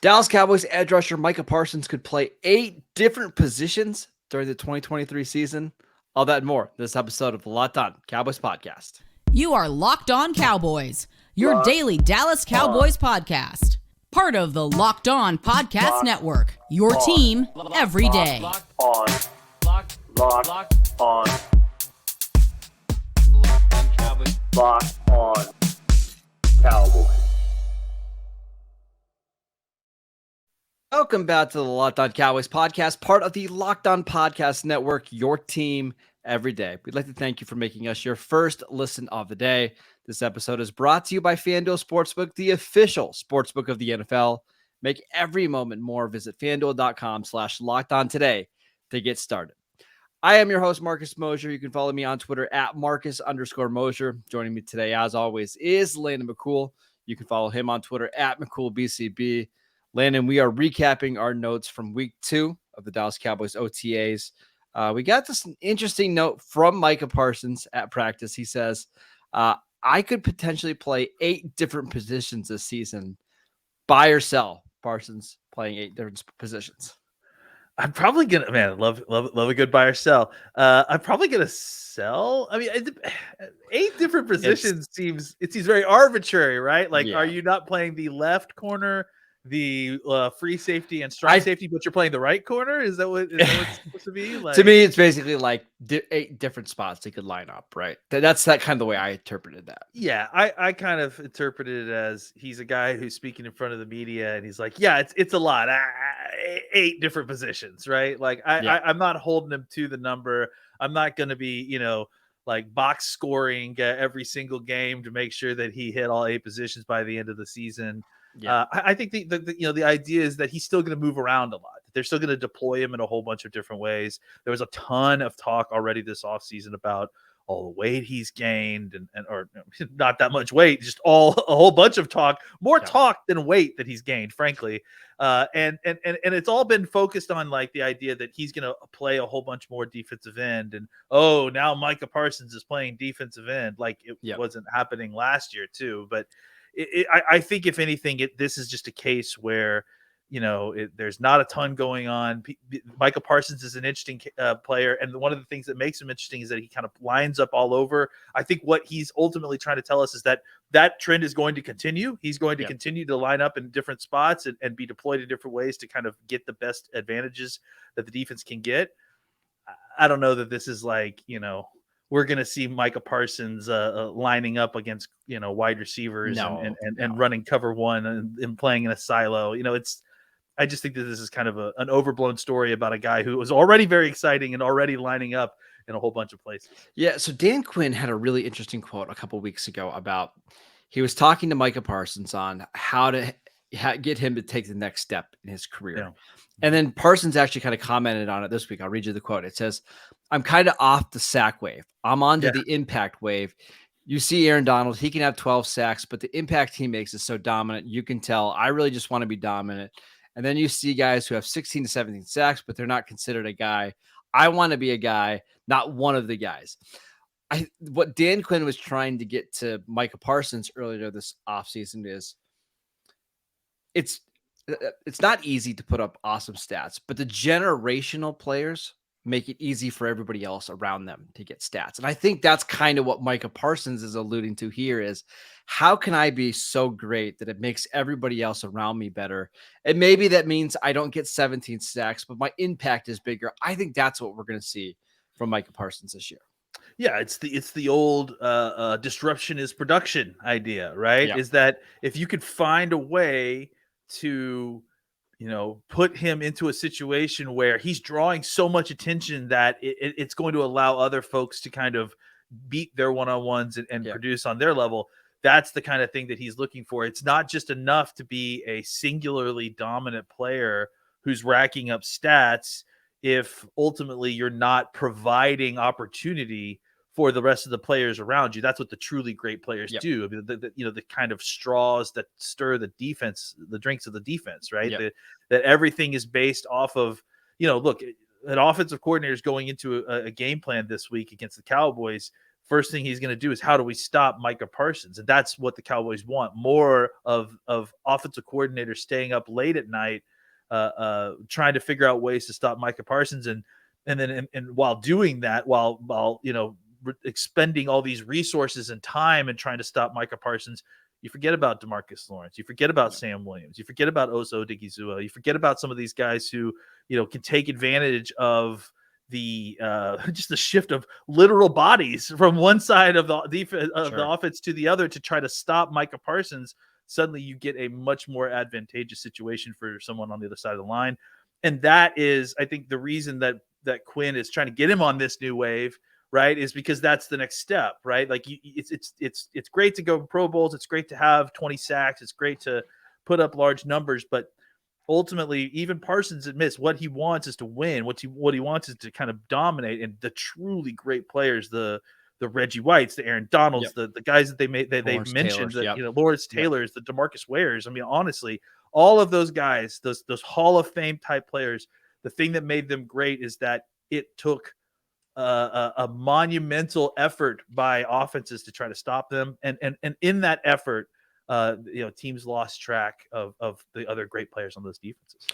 Dallas Cowboys edge rusher Micah Parsons could play 8 different positions during the 2023 season. All that and more this episode of the Locked On Cowboys podcast. You are Locked On Cowboys, your daily Dallas Cowboys podcast. Part of the Locked On Podcast Network, your team every day. Locked On Cowboys. Locked On Cowboys. Welcome back to the Locked On Cowboys podcast, part of the Locked On Podcast Network, your team every day. We'd like to thank you for making us your first listen of the day. This episode is brought to you by FanDuel Sportsbook, the official sportsbook of the NFL. Make every moment more. Visit FanDuel.com/lockedon today to get started. I am your host, Marcus Mosher. You can follow me on Twitter at Marcus_Mosher. Joining me today, as always, is Landon McCool. You can follow him on Twitter at McCoolBCB. Landon, we are recapping our notes from week 2 of the Dallas Cowboys OTAs. We got this interesting note from Micah Parsons at practice. He says, I could potentially play 8 different positions this season. Buy or sell, Parsons playing 8 different positions. I'm probably gonna, man, love a good buy or sell. I'm probably gonna sell. I mean, 8 different positions seems very arbitrary, right? Like, Are you not playing the left corner, the free safety and strong safety, but you're playing the right corner? Is that what it's supposed to be? Like, to me, it's basically like 8 different spots they could line up, right? That's that kind of the way I interpreted that. Yeah, I kind of interpreted it as he's a guy who's speaking in front of the media, and he's like, yeah, it's a lot, 8 different positions, right? Like, I'm not holding him to the number. I'm not going to be, like box scoring every single game to make sure that he hit all 8 positions by the end of the season. Yeah, I think the idea is that he's still going to move around a lot. They're still going to deploy him in a whole bunch of different ways. There was a ton of talk already this offseason about all the weight he's gained or not that much weight, just a whole bunch of talk, more talk than weight that he's gained, frankly. And it's all been focused on like the idea that he's going to play a whole bunch more defensive end. And, now Micah Parsons is playing defensive end. Like it wasn't happening last year too, but I think if anything, this is just a case where, there's not a ton going on. Micah Parsons is an interesting player. And one of the things that makes him interesting is that he kind of lines up all over. I think what he's ultimately trying to tell us is that trend is going to continue. He's going to continue to line up in different spots and be deployed in different ways to kind of get the best advantages that the defense can get. I don't know that this is like, we're going to see Micah Parsons lining up against, wide receivers and running cover one and playing in a silo. I just think that this is kind of an overblown story about a guy who was already very exciting and already lining up in a whole bunch of places. Yeah. So Dan Quinn had a really interesting quote a couple of weeks ago about, he was talking to Micah Parsons on how to get him to take the next step in his career. Yeah. And then Parsons actually kind of commented on it this week. I'll read you the quote. It says, I'm kind of off the sack wave. I'm on to the impact wave. You see Aaron Donald, he can have 12 sacks, but the impact he makes is so dominant. You can tell I really just want to be dominant. And then you see guys who have 16 to 17 sacks, but they're not considered a guy. I want to be a guy, not one of the guys. What Dan Quinn was trying to get to Micah Parsons earlier this offseason is it's not easy to put up awesome stats, but the generational players make it easy for everybody else around them to get stats. And I think that's kind of what Micah Parsons is alluding to here is, how can I be so great that it makes everybody else around me better? And maybe that means I don't get 17 sacks, but my impact is bigger. I think that's what we're going to see from Micah Parsons this year. Yeah, it's the old disruption is production idea, right? Yeah. Is that if you could find a way to put him into a situation where he's drawing so much attention that it's going to allow other folks to kind of beat their one-on-ones and produce on their level. That's the kind of thing that he's looking for. It's not just enough to be a singularly dominant player who's racking up stats if ultimately you're not providing opportunity for the rest of the players around you. That's what the truly great players do. I mean, the kind of straws that stir the defense, the drinks of the defense, right? That everything is based off of, look, an offensive coordinator is going into a game plan this week against the Cowboys first thing he's going to do is how do we stop Micah Parsons? And that's what the Cowboys want, more of offensive coordinators staying up late at night, trying to figure out ways to stop Micah Parsons. And then while doing that, while expending all these resources and time and trying to stop Micah Parsons, you forget about DeMarcus Lawrence. You forget about Sam Williams. You forget about Oso Odigizua. You forget about some of these guys who, can take advantage of the just the shift of literal bodies from one side of the defense of the offense to the other to try to stop Micah Parsons. Suddenly you get a much more advantageous situation for someone on the other side of the line. And that is, I think, the reason that Quinn is trying to get him on this new wave, right, is because that's the next step, right? Like it's great to go Pro Bowls. It's great to have 20 sacks. It's great to put up large numbers, but ultimately, even Parsons admits what he wants is to win. What he wants is to kind of dominate. And the truly great players, the Reggie Whites, the Aaron Donalds, the guys that they've mentioned, Lawrence Taylors, the DeMarcus Wares. I mean, honestly, all of those guys, those Hall of Fame type players, the thing that made them great is that it took a monumental effort by offenses to try to stop them. And in that effort, teams lost track of the other great players on those defenses.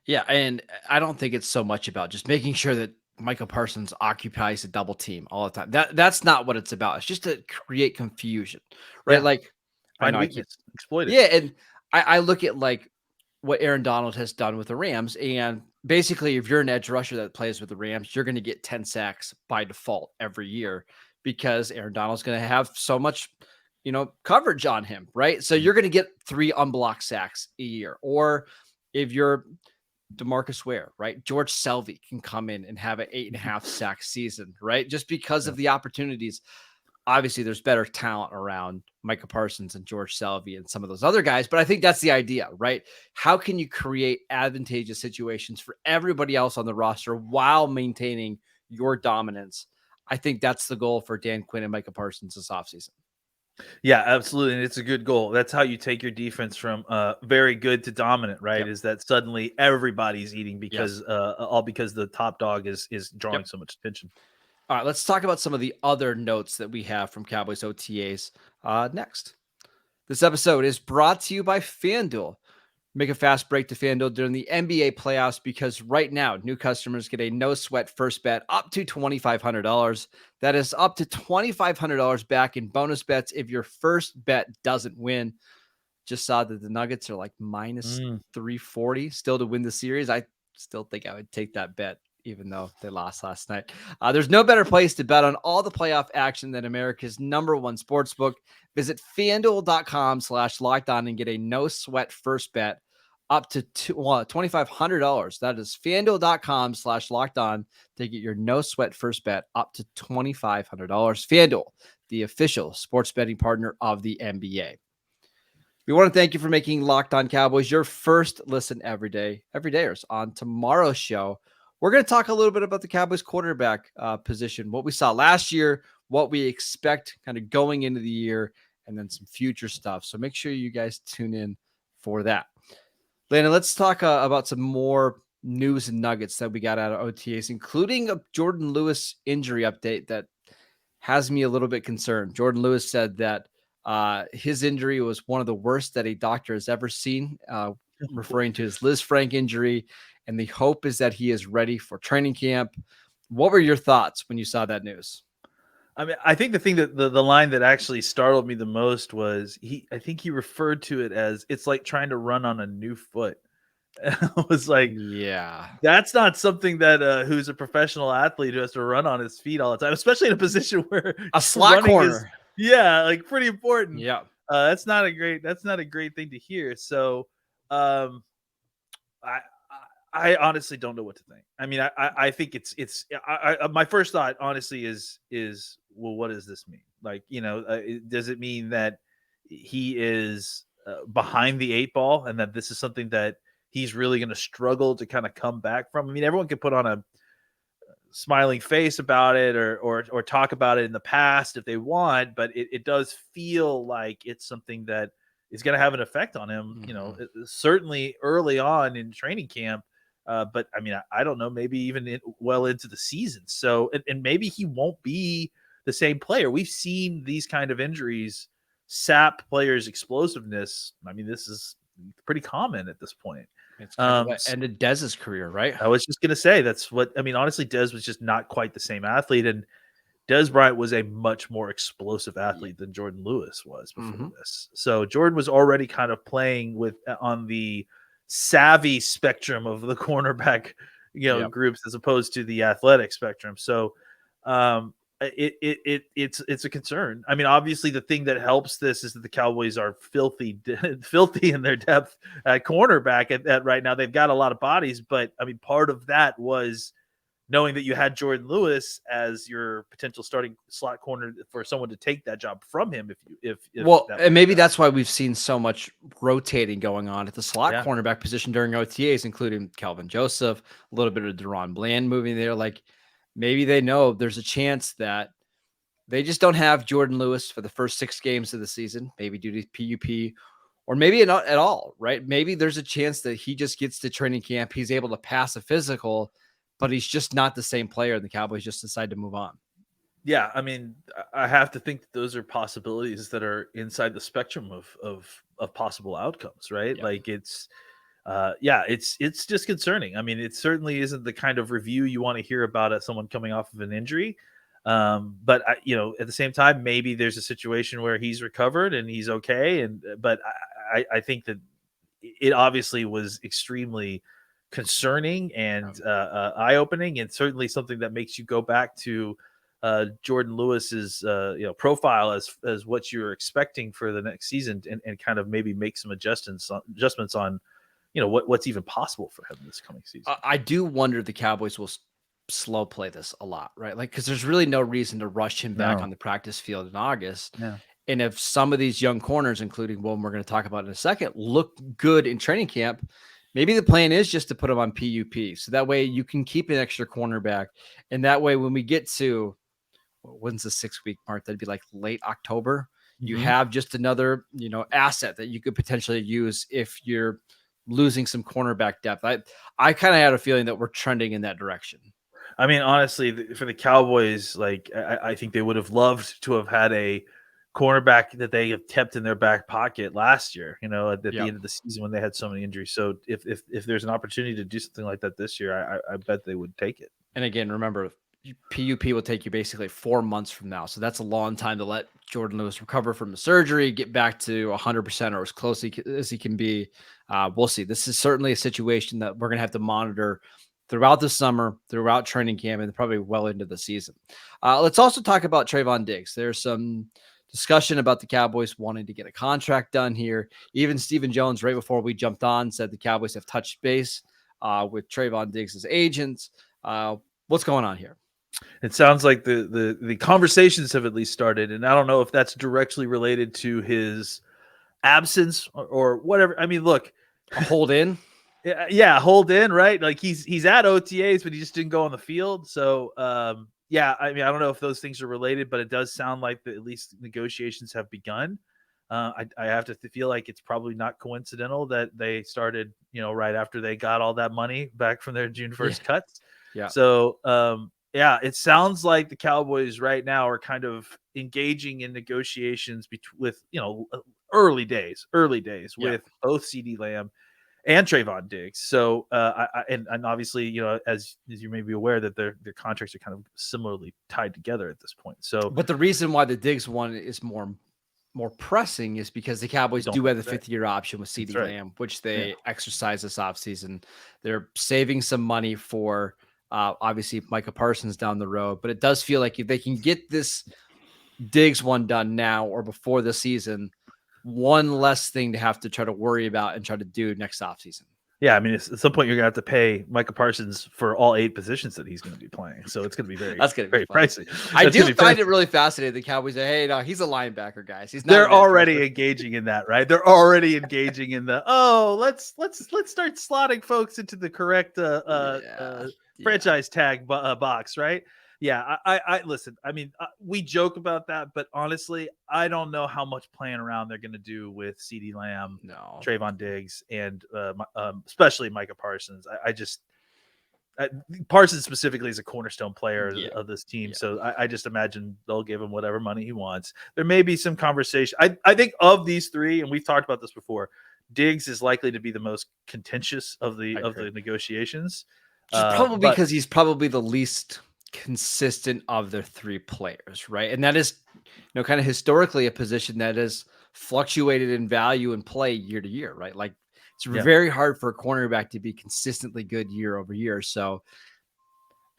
Yeah, and I don't think it's so much about just making sure that Micah Parsons occupies a double team all the time. That's not what it's about. It's just to create confusion, right? Yeah. Like find weakness, exploit it. Yeah, and I look at like what Aaron Donald has done with the Rams, and basically, if you're an edge rusher that plays with the Rams, you're going to get 10 sacks by default every year because Aaron Donald's going to have so much coverage on him, right? So you're going to get 3 unblocked sacks a year. Or if you're DeMarcus Ware, right? George Selvey can come in and have an 8.5 sack season, right? Just because of the opportunities. Obviously, there's better talent around Micah Parsons and George Selvey and some of those other guys, but I think that's the idea, right? How can you create advantageous situations for everybody else on the roster while maintaining your dominance? I think that's the goal for Dan Quinn and Micah Parsons this offseason. Yeah, absolutely. And it's a good goal. That's how you take your defense from very good to dominant, right? Yep. Is that suddenly everybody's eating because all because the top dog is drawing so much attention. All right, let's talk about some of the other notes that we have from Cowboys OTAs next. This episode is brought to you by FanDuel. Make a fast break to FanDuel during the NBA playoffs because right now, new customers get a no-sweat first bet up to $2,500. That is up to $2,500 back in bonus bets if your first bet doesn't win. Just saw that the Nuggets are like minus 340 still to win the series. I still think I would take that bet, even though they lost last night. There's no better place to bet on all the playoff action than America's #1 sportsbook. Visit FanDuel.com/lockedon and get a no-sweat first bet up to $2,500. That is FanDuel.com/lockedon to get your no-sweat first bet up to $2,500. FanDuel, the official sports betting partner of the NBA. We want to thank you for making Locked On Cowboys your first listen every day. Everydayers. On tomorrow's show, we're going to talk a little bit about the Cowboys quarterback position, what we saw last year, what we expect kind of going into the year, and then some future stuff. So make sure you guys tune in for that. Landon, let's talk about some more news and nuggets that we got out of OTAs, including a Jourdan Lewis injury update that has me a little bit concerned. Jourdan Lewis said that his injury was one of the worst that a doctor has ever seen, referring to his Liz Frank injury. And the hope is that he is ready for training camp. What were your thoughts when you saw that news? I mean, I think the thing that the line that actually startled me the most was I think he referred to it as it's like trying to run on a new foot. And I was like, yeah, that's not something that who's a professional athlete who has to run on his feet all the time, especially in a position where a slot corner. Like pretty important. Yeah. That's not a great thing to hear. So I honestly don't know what to think. I mean, I think it's my first thought honestly is well, what does this mean? Like, does it mean that he is behind the 8 ball and that this is something that he's really going to struggle to kind of come back from? I mean, everyone can put on a smiling face about it or talk about it in the past if they want, but it does feel like it's something that is going to have an effect on him, certainly early on in training camp. But I mean, I don't know, maybe even well into the season. So, and maybe he won't be the same player. We've seen these kind of injuries sap players' explosiveness. I mean, this is pretty common at this point. It's kind of what ended Dez's career, right? I was just going to say that's what I mean. Honestly, Dez was just not quite the same athlete, and Dez Bryant was a much more explosive athlete than Jourdan Lewis was before this. So Jourdan was already kind of playing with on the savvy spectrum of the cornerback, groups as opposed to the athletic spectrum. So it's a concern. I mean, obviously the thing that helps this is that the Cowboys are filthy in their depth at cornerback at right now. They've got a lot of bodies, but I mean, part of that was knowing that you had Jourdan Lewis as your potential starting slot corner for someone to take that job from him. And maybe that's why we've seen so much rotating going on at the slot cornerback position during OTAs, including Kelvin Joseph, a little bit of Duron Bland moving there. Like maybe they know there's a chance that they just don't have Jourdan Lewis for the first 6 games of the season, maybe due to PUP, or maybe not at all, right? Maybe there's a chance that he just gets to training camp, he's able to pass a physical, but he's just not the same player, and the Cowboys just decide to move on. Yeah, I mean, I have to think that those are possibilities that are inside the spectrum of possible outcomes, right? Yeah. Like it's just concerning. I mean, it certainly isn't the kind of review you want to hear about as someone coming off of an injury. But at the same time, maybe there's a situation where he's recovered and he's okay. But I think that it obviously was extremely concerning and eye-opening, and certainly something that makes you go back to Jourdan Lewis's profile as what you're expecting for the next season, and kind of maybe make some adjustments on what's even possible for him this coming season. I do wonder if the Cowboys will slow play this a lot, right? Like, because there's really no reason to rush him back on the practice field in August. Yeah. And if some of these young corners, including one we're going to talk about in a second, look good in training camp, maybe the plan is just to put them on PUP. So that way you can keep an extra cornerback. And that way, when we get to, when's the 6-week mark? That'd be like late October. Mm-hmm. You have just another, asset that you could potentially use if you're losing some cornerback depth. I kind of had a feeling that we're trending in that direction. I mean, honestly, for the Cowboys, like I think they would have loved to have had a cornerback that they have kept in their back pocket last year, at the end of the season when they had so many injuries. So if there's an opportunity to do something like that this year, I bet they would take it. And again, remember, PUP will take you basically 4 months from now. So that's a long time to let Jourdan Lewis recover from the surgery, get back to 100% or as close as he can be. We'll see. This is certainly a situation that we're going to have to monitor throughout the summer, throughout training camp, and probably well into the season. Let's also talk about Stefon Diggs. There's some discussion about the Cowboys wanting to get a contract done here. Even Stephen Jones, right before we jumped on, said the Cowboys have touched base with Stefon Diggs' agents. What's going on here? It sounds like the conversations have at least started, and I don't know if that's directly related to his absence or whatever. I mean, look, hold in. Yeah, hold in, right? Like he's at OTAs, but he just didn't go on the field. So, I mean, I don't know if those things are related, but it does sound like at least negotiations have begun. I have to feel like it's probably not coincidental that they started, right after they got all that money back from their June 1st cuts. Yeah. So, it sounds like the Cowboys right now are kind of engaging in negotiations with, early days with both CeeDee Lamb and Stefon Diggs. So, and obviously, as you may be aware, that their contracts are kind of similarly tied together at this point. So, but the reason why the Diggs one is more pressing is because the Cowboys do have the 5th-year option with CeeDee Lamb, which they exercise this offseason. They're saving some money for obviously Micah Parsons down the road, but it does feel like if they can get this Diggs one done now or before the season, one less thing to have to try to worry about and try to do next offseason. Yeah, I mean, at some point you're going to have to pay Micah Parsons for all 8 positions that he's going to be playing. So it's going to be very pricey. I do find it really fascinating. The Cowboys say, "Hey, no, he's a linebacker, guys. He's not." They're already engaging in that, right? They're already engaging in the let's start slotting folks into the correct franchise tag box, right? Yeah, I listen. I mean, we joke about that, but honestly, I don't know how much playing around they're going to do with CeeDee Lamb, Stefon Diggs, and especially Micah Parsons. I just Parsons specifically is a cornerstone player Yeah. of this team. Yeah. So I just imagine they'll give him whatever money he wants. There may be some conversation. I think of these three, and we've talked about this before, Diggs is likely to be the most contentious of the negotiations. Just probably because he's probably the least consistent of the three players, right? And that is, kind of historically a position that has fluctuated in value and play year to year, right? Like it's very hard for a cornerback to be consistently good year over year. So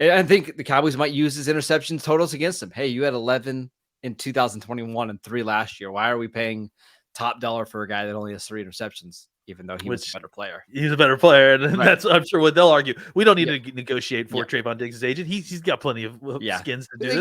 I think the Cowboys might use his interception totals against him. Hey, you had 11 in 2021 and 3 last year. Why are we paying top dollar for a guy that only has 3 interceptions, even though he was a better player? He's a better player, and that's, I'm sure, what they'll argue. We don't need to negotiate for Trayvon Diggs' agent. He's got plenty of skins to do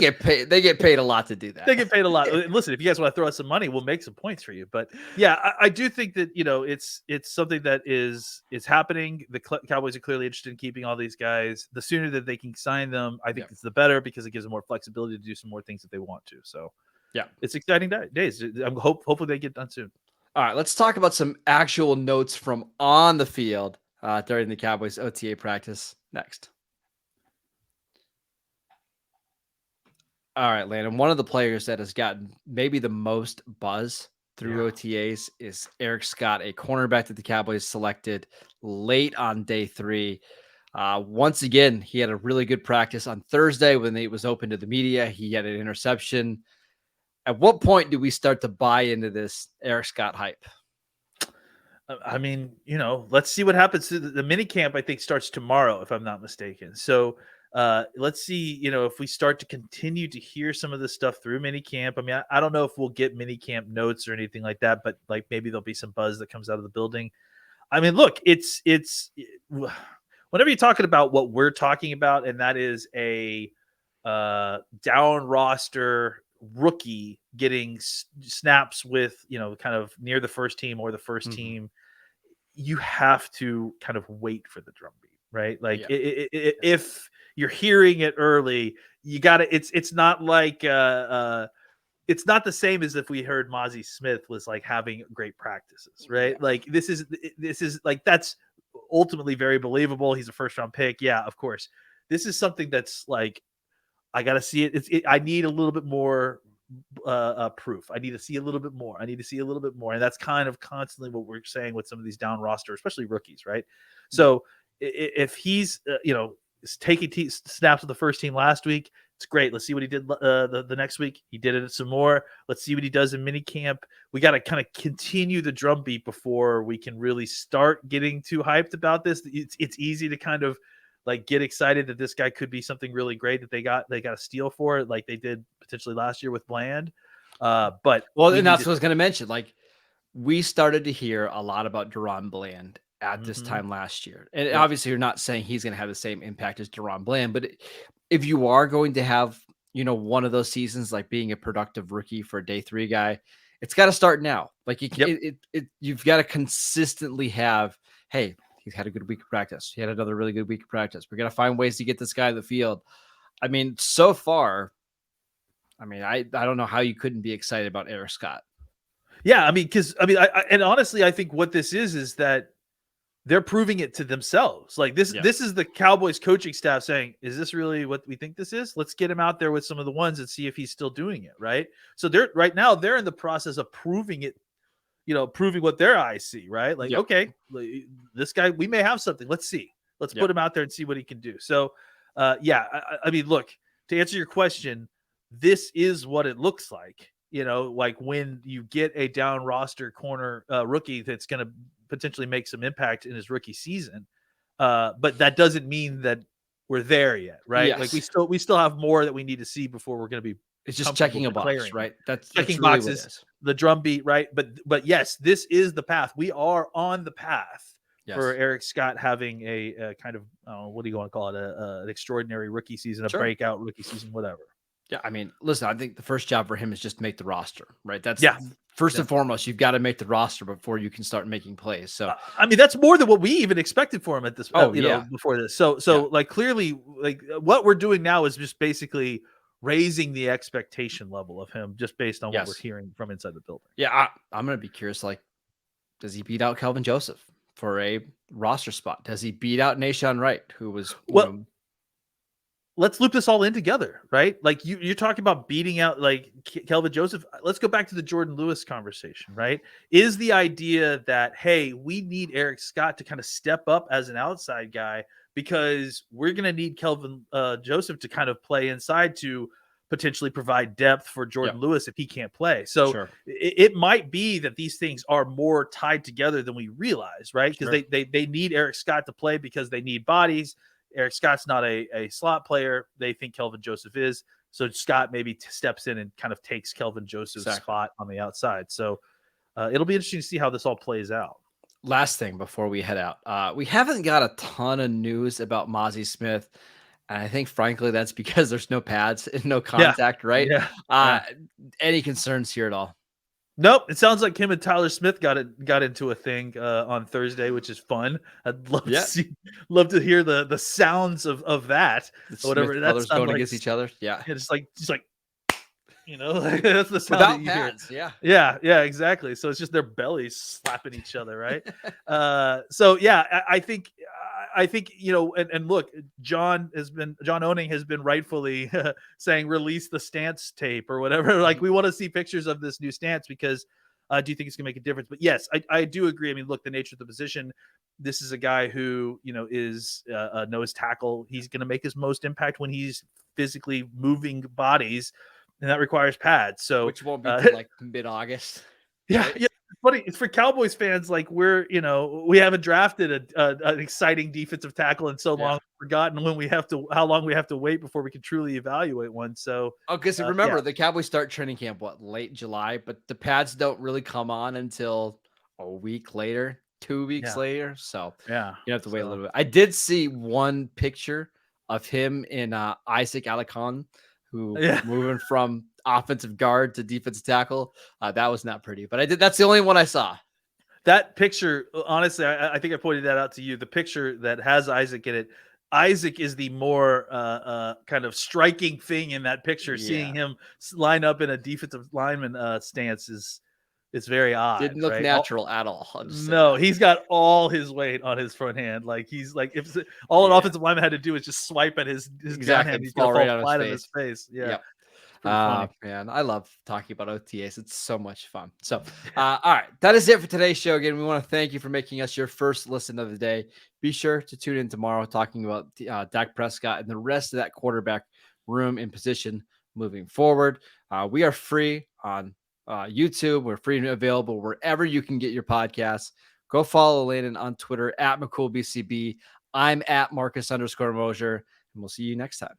They get paid a lot to do that. They get paid a lot. Listen, if you guys want to throw us some money, we'll make some points for you. But I do think that it's something that is happening. The Cowboys are clearly interested in keeping all these guys. The sooner that they can sign them, I think it's the better, because it gives them more flexibility to do some more things if they want to. So it's exciting days. Hopefully they get done soon. All right, let's talk about some actual notes from on the field during the Cowboys OTA practice next. All right, Landon, one of the players that has gotten maybe the most buzz through OTAs is Eric Scott, a cornerback that the Cowboys selected late on day 3. Once again, he had a really good practice on Thursday when it was open to the media. He had an interception. At what point do we start to buy into this Eric Scott hype? I mean, let's see what happens. The mini camp, I think, starts tomorrow, if I'm not mistaken. So let's see, if we start to continue to hear some of this stuff through mini camp. I mean, I don't know if we'll get mini camp notes or anything like that, but like maybe there'll be some buzz that comes out of the building. I mean, look, it's whenever you're talking about what we're talking about, and that is a down roster rookie getting snaps with, kind of near the first team or the first team, you have to kind of wait for the drumbeat, right? Like if you're hearing it early, you got to, it's not like, it's not the same as if we heard Mozzie Smith was like having great practices, right? Yeah. Like this is like, that's ultimately very believable. He's a first round pick. Yeah, of course. This is something that's like, I got to see it. I need a little bit more proof. I need to see a little bit more. And that's kind of constantly what we're saying with some of these down roster, especially rookies, right? So if he's, taking snaps with the first team last week, it's great. Let's see what he did the next week. He did it some more. Let's see what he does in minicamp. We got to kind of continue the drumbeat before we can really start getting too hyped about this. It's easy to kind of like get excited that this guy could be something really great that they got a steal for it, like they did potentially last year with Bland. And that's what I was going to mention. Like we started to hear a lot about Duron Bland at this time last year. And obviously you're not saying he's going to have the same impact as Duron Bland, but if you are going to have, one of those seasons, like being a productive rookie for a day 3 guy, it's got to start now. Like you've got to consistently have, hey, he's had a good week of practice. He had another really good week of practice. We're going to find ways to get this guy in the field. I mean, so far, I don't know how you couldn't be excited about Eric Scott. Yeah. And honestly, I think what this is that they're proving it to themselves. Like this is the Cowboys coaching staff saying, is this really what we think this is? Let's get him out there with some of the ones and see if he's still doing it. Right. So right now they're in the process of proving it, proving what their eyes see, right? Like, okay, this guy, we may have something. Let's see. Let's put him out there and see what he can do. So, I mean, look, to answer your question, this is what it looks like, like when you get a down roster corner rookie that's going to potentially make some impact in his rookie season. But that doesn't mean that we're there yet, right? Yes. Like we still have more that we need to see before we're going to be. It's just checking a box, right? That's checking really boxes, the drumbeat, right? But yes, this is the path. We are on the path for Eric Scott having a kind of, what do you want to call it? An extraordinary rookie season, a breakout rookie season, whatever. Yeah, I mean, listen, I think the first job for him is just make the roster, right? That's first and foremost. You've got to make the roster before you can start making plays. So, that's more than what we even expected for him at this. Before this. So like clearly, like what we're doing now is just basically raising the expectation level of him, just based on what we're hearing from inside the building. Yeah, I'm gonna be curious. Like, does he beat out Kelvin Joseph? for a roster spot? Does he beat out Nahshon Wright, who was let's loop this all in together, right? Like you're talking about beating out like Kelvin Joseph. Let's go back to the Jourdan Lewis conversation, right? Is the idea that, hey, we need Eric Scott to kind of step up as an outside guy because we're going to need Kelvin Joseph to kind of play inside to potentially provide depth for Jourdan Lewis if he can't play. So it might be that these things are more tied together than we realize, right? Because they need Eric Scott to play because they need bodies. Eric Scott's not a slot player. They think Kelvin Joseph is. So Scott maybe steps in and kind of takes Kelvin Joseph's spot on the outside. So it'll be interesting to see how this all plays out. Last thing before we head out. We haven't got a ton of news about Mazi Smith. And I think, frankly, that's because there's no pads and no contact, right? Yeah. Any concerns here at all? Nope. It sounds like him and Tyler Smith got into a thing on Thursday, which is fun. I'd love to hear the sounds of that. Whatever that's going against each other. Yeah. It's like that's the sound that you pads, hear. Yeah, exactly. So it's just their bellies slapping each other, right? I think and look, John Owning has been rightfully saying release the stance tape or whatever. Like, we want to see pictures of this new stance because I do think it's gonna make a difference. But yes, I do agree. I mean, look, the nature of the position. This is a guy who is a nose tackle. He's gonna make his most impact when he's physically moving bodies, and that requires pads. So which won't be till like mid-August. Yeah. It's funny. It's for Cowboys fans. Like, we haven't drafted an exciting defensive tackle in so long. We've forgotten how long we have to wait before we can truly evaluate one. So, because remember, the Cowboys start training camp late July, but the pads don't really come on until a week later, 2 weeks later. So you have to wait a little bit. I did see one picture of him in Isaac Alarcon, who moving from offensive guard to defensive tackle. That was not pretty, but that's the only one I saw. That picture, honestly, I think I pointed that out to you. The picture that has Isaac in it, Isaac is the more kind of striking thing in that picture. Seeing him line up in a defensive lineman stance is very odd. Didn't look natural at all. No, he's got all his weight on his front hand. Like, he's like, if all an offensive lineman had to do is just swipe at his down hand, he's gonna fall flat on his face. Yeah. Man, I love talking about OTAs. It's so much fun. So, all right, that is it for today's show. Again, we want to thank you for making us your first listen of the day. Be sure to tune in tomorrow talking about Dak Prescott and the rest of that quarterback room in position moving forward. We are free on YouTube. We're free and available wherever you can get your podcasts. Go follow Landon on Twitter at McCoolBCB. I'm at Marcus_Mosher, and we'll see you next time.